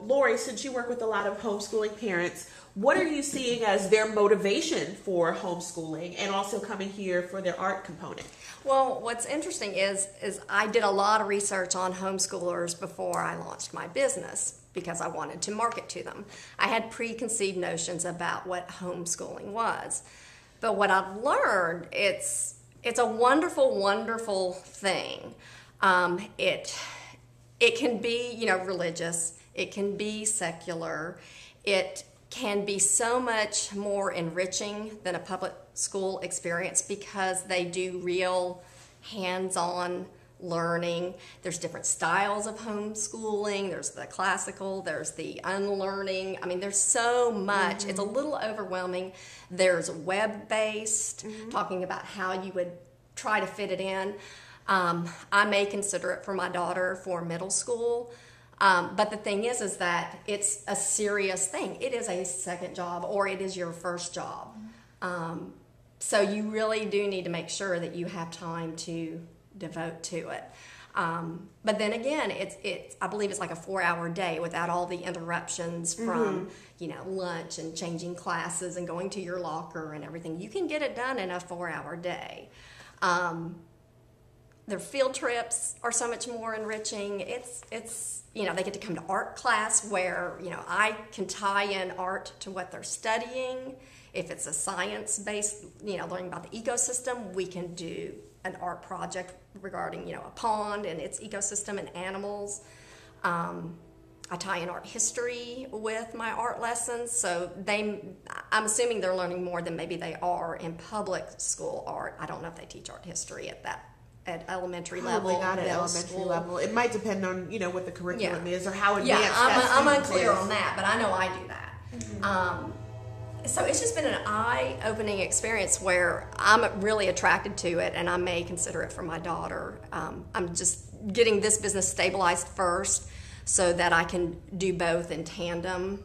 Lori, since you work with a lot of homeschooling parents, what are you seeing as their motivation for homeschooling and also coming here for their art component? Well, what's interesting is I did a lot of research on homeschoolers before I launched my business because I wanted to market to them. I had preconceived notions about what homeschooling was. But what I've learned, it's a wonderful, wonderful thing. It can be, religious. It can be secular. It can be so much more enriching than a public school experience because they do real hands-on learning. There's different styles of homeschooling. There's the classical, there's the unlearning. I mean, there's so much. It's a little overwhelming. There's web-based, talking about how you would try to fit it in. I may consider it for my daughter for middle school. But the thing is that it's a serious thing. It is a second job or it is your first job. So you really do need to make sure that you have time to devote to it. But then again, I believe it's like a 4-hour day without all the interruptions from, lunch and changing classes and going to your locker and everything. You can get it done in a 4-hour day. Their field trips are so much more enriching. It's they get to come to art class where, I can tie in art to what they're studying. If it's a science-based, learning about the ecosystem, we can do an art project regarding, a pond and its ecosystem and animals. I tie in art history with my art lessons, so I'm assuming they're learning more than maybe they are in public school art. I don't know if they teach art history at elementary level. Probably not at elementary level. It might depend on, what the curriculum is or how advanced I'm that unclear is. on that, but I know I do that. So it's just been an eye-opening experience where I'm really attracted to it, and I may consider it for my daughter. I'm just getting this business stabilized first so that I can do both in tandem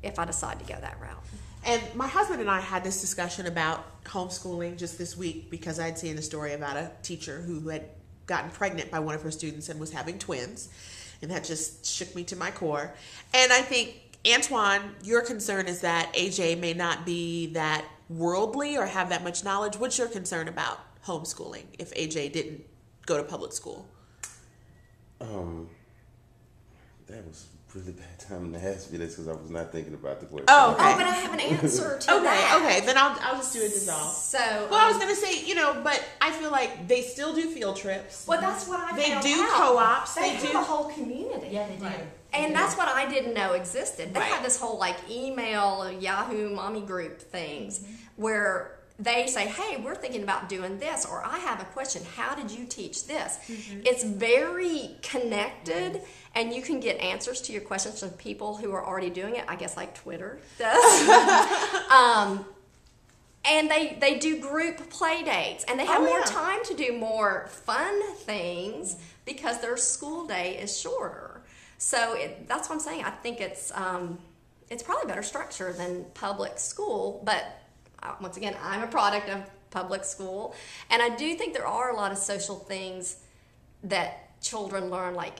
if I decide to go that route. And my husband and I had this discussion about homeschooling just this week because I'd seen a story about a teacher who had gotten pregnant by one of her students and was having twins. And that just shook me to my core. And I think, Antoine, your concern is that AJ may not be that worldly or have that much knowledge. What's your concern about homeschooling if AJ didn't go to public school? That was a really bad time to ask me this because I was not thinking about the question. Oh, okay. But I have an answer to that. Okay, then I'll just do a dissolve. So, well, I was going to say, but I feel like they still do field trips. Well, that's what I found out. They do co-ops. They have a whole community. Yeah, they do. Right. And that's what I didn't know existed. They Right. have this whole email, Yahoo mommy group things where they say, hey, we're thinking about doing this, or I have a question, how did you teach this? It's very connected, and you can get answers to your questions from people who are already doing it, I guess like Twitter does. And they do group play dates, and they have more time to do more fun things because their school day is shorter. So that's what I'm saying. I think it's probably better structure than public school, but once again, I'm a product of public school, and I do think there are a lot of social things that children learn, like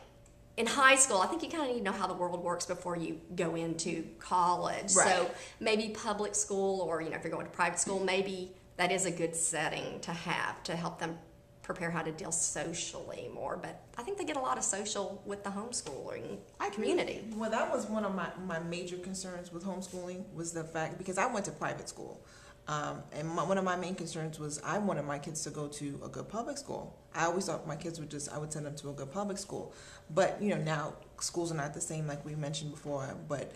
in high school. I think you kind of need to know how the world works before you go into college. Right. So maybe public school, or if you're going to private school, maybe that is a good setting to have to help them prepare how to deal socially more. But I think they get a lot of social with the homeschooling community. Well, that was one of my major concerns with homeschooling, was the fact, because I went to private school. And one of my main concerns was I wanted my kids to go to a good public school. I always thought my kids I would send them to a good public school. But, now schools are not the same like we mentioned before. But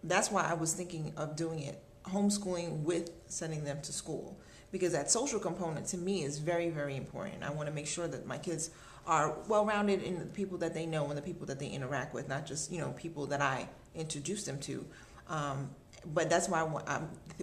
that's why I was thinking of doing it, homeschooling with sending them to school. Because that social component to me is very, very important. I want to make sure that my kids are well-rounded in the people that they know and the people that they interact with, not just, people that I introduce them to. But that's why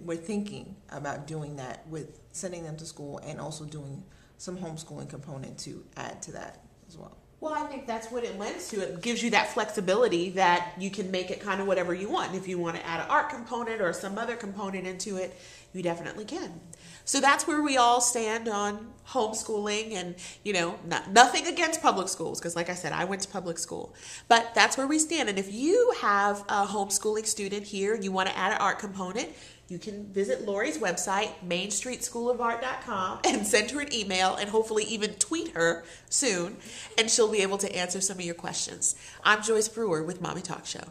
we're thinking about doing that with sending them to school and also doing some homeschooling component to add to that as well. Well, I think that's what it lends to. It gives you that flexibility that you can make it kind of whatever you want. If you want to add an art component or some other component into it, you definitely can. So that's where we all stand on homeschooling, and nothing against public schools, because like I said, I went to public school, but that's where we stand. And if you have a homeschooling student here, you want to add an art component, you can visit Lori's website, mainstreetschoolofart.com, and send her an email and hopefully even tweet her soon, and she'll be able to answer some of your questions. I'm Joyce Brewer with Mommy Talk Show.